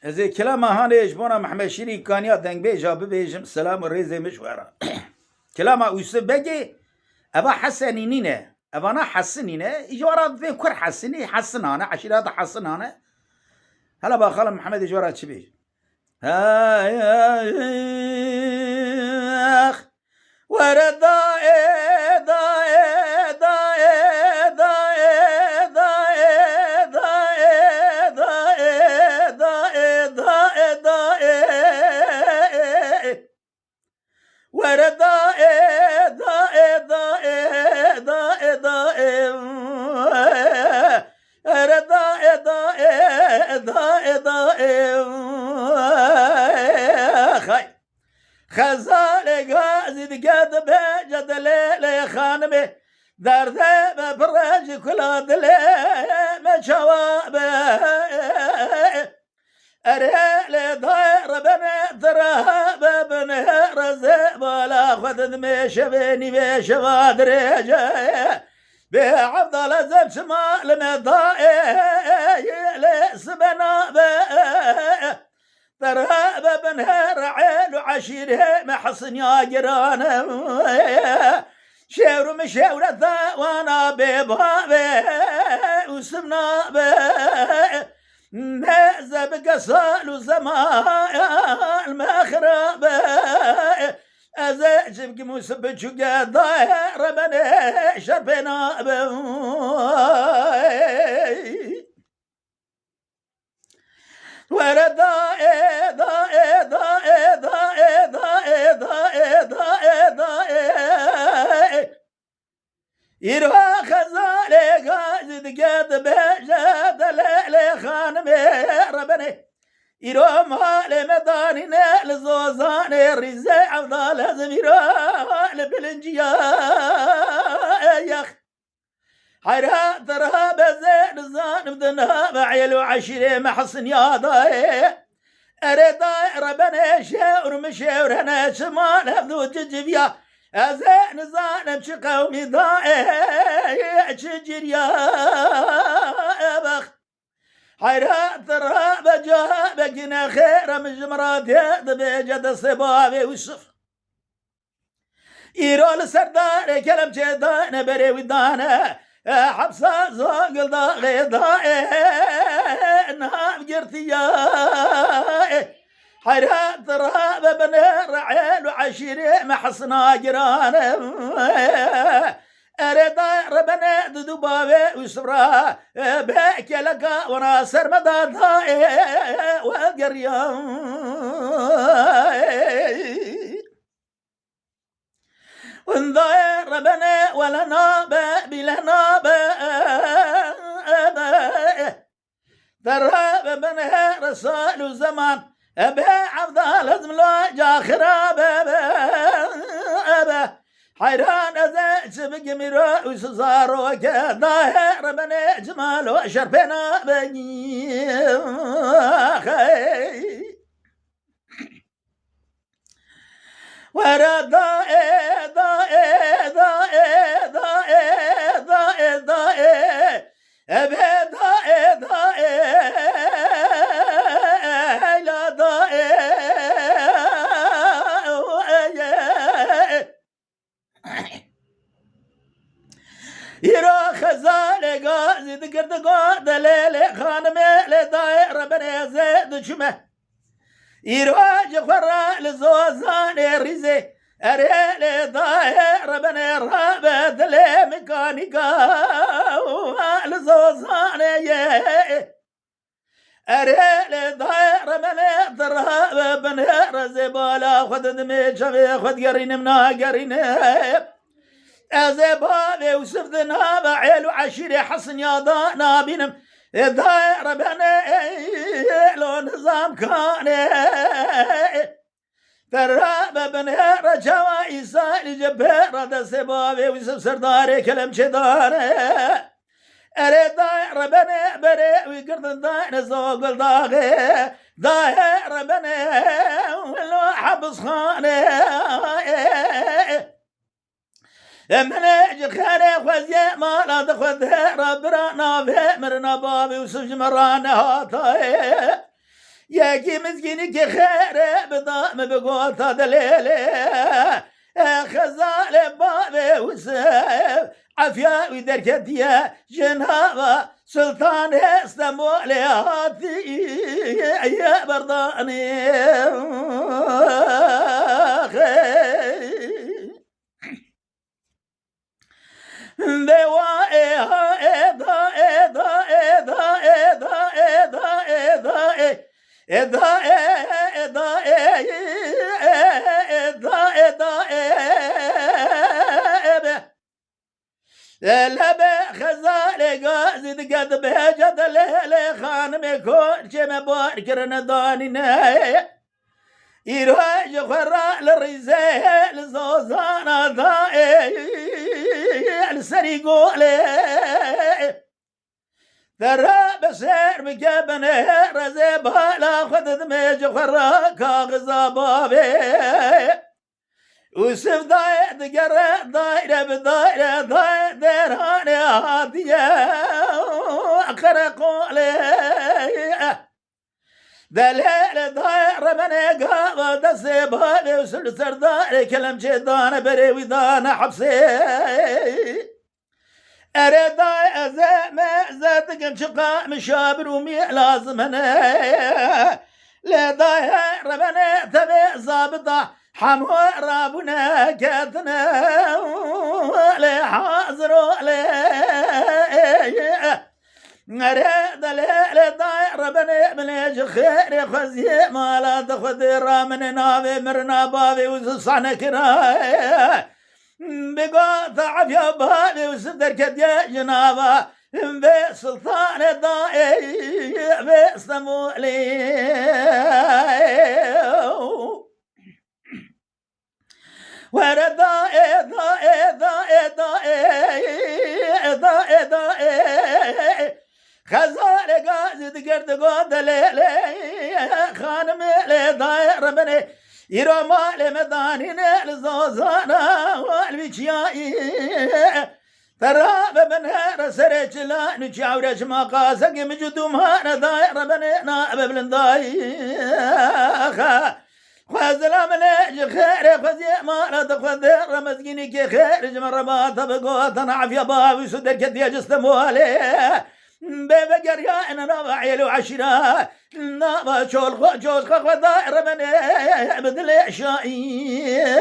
Ez ê kelama hanê ji bona Mehmed Şîrî kaniya dengbêja bibêjim selam û rêzê min ji we re. Kelama Yûsuf Begê eva Hesenînî ne. Evana Hesinî ne. İjwara vê kur Hesinî Hesinan e eşîreta Hesinan e. Hele bakalım Mehmed İjwara çi bêje. Were daê daê daê daê daê daê daê daê daê daê Were daê daê daê daê daê Were daê daê daê daê Hay خزانه غازی دیگه به جدله خانمه درده به برج کلا دله به جواب ارهل دایر بنه درهب بنه رزه بالا خود میشه بینی میشه وادرجه به عبدالله زب شمال مدائه لسبنا به ترهب بنها رعيل وعشيره محصن يا جيرانه شاور مشاورة وانا ببابه وسمنا به نازب قصال وزمان المخربه أزاجب كموسب شقا ظاهر بني شربنا به Were daê daê daê daê daê daê daê daê İrva khazale gazid ged beje delele khanme rabene İrva male medanine lzozane rize avdal zemira lebilinciya yak حيرها ترها بزين الزان بدنها بعيل وعشيرة محصن يا ضاي أريدا ربنا شاور مشاور أنا شمال هبدو ججبيا أزين زان مشي قومي ضاي شجر يا بخ حيرها ترها بجها بجنا خير من جمرات بجد الصبابي والشف إيرول سردار كلام جدان بري ودانه حبسة زاقل داغي داغي نهاب قرتيا حيرات رهاب بني رعيل وعشيري محصنا جيرانه أريدا ربنا دبابي وسبرا بيك لقا وناصر مدى داغي والقريان وانظر ربنا ولا نابا بلا نابا دراب بنها رسال الزمان أبا عبد لازم لا جاخرا بابا حيران أذا سبق مرا وسزارو كذا ربنا جمال وشربنا بني ورا داء داء داء داء داء داء أبي داء داء لا داء يرا خزال غازي دقرد قاد ليلي خانمي لداء ربنا زيد شمه إيراج فرا لزوزان ريزي أريل ضاير ربنا رابد لي ميكانيكا لزوزان أريل ضاير ربنا ضراب بنهر زبالا خد دمي شبي خد قرين منا قرين أزبالي وسفدنا بعيل وعشيري حسن يا ضانا بينم داير بني لو نظام كان تراب بني رجوا إسال جبهر دسبابي وسب سرداري كلام شدار أري داير بني بري ويقرد داير زوق الداغي داير بني ولو حبس خاني مناج خير خوزي ما لا تخذ ربنا في مرنا بابي وسج مرانا هاتاي ياكي مسكيني كي خير بضام بقوطة دليلة خزال بابي وسيف عفيا ودركت يا جنابة سلطان استمول هاتي يا برضاني لبه خزال قازد قد بهجت الليلة خانم كل جمع باركرن دانينا يروج خرا للرزال زوزانا ضائع السريقولي ترى بسير بجبنه رزبها لا خذ دمج خرا كاغزا بابي وسف داير دقرة دايرة بدايرة داير ديرهاني هادية خرقولي دليل داير من قاوة دسيبها وسل سرداري كلام جدان بريوي دانا حبسي أريد أزام زادك شقا مشابر ومي لازم هنا لا داير من تبي زابطة حمو رابنا كاتنا لا حاضر لا أريد لا داير بني مليج خير خزي ما لا تخذ رامن نابي مرنا بابي وصحنا كراي بقى ضعف يا بابي وصدر كديا جنابا بسلطان داي بسمولي ورد داي داي داي داي داي داي خزال قازد قرد قود ليلي خانم لي داير بني يروما لمداني لزوزانا والبيشيائي تراب بنهر سريج لا نشاورش ما قاسق مجدوم هانا داير بني نائب بلنداي خزلام ليج خير خزي ما لا تخذر مسكيني كي خير جمر ما تبقوت نعف يا بابي سدر كدي جستموالي بيبا قريا انا نابا عيلو عشرة نابا جوز خخ دائر من بدل عشائي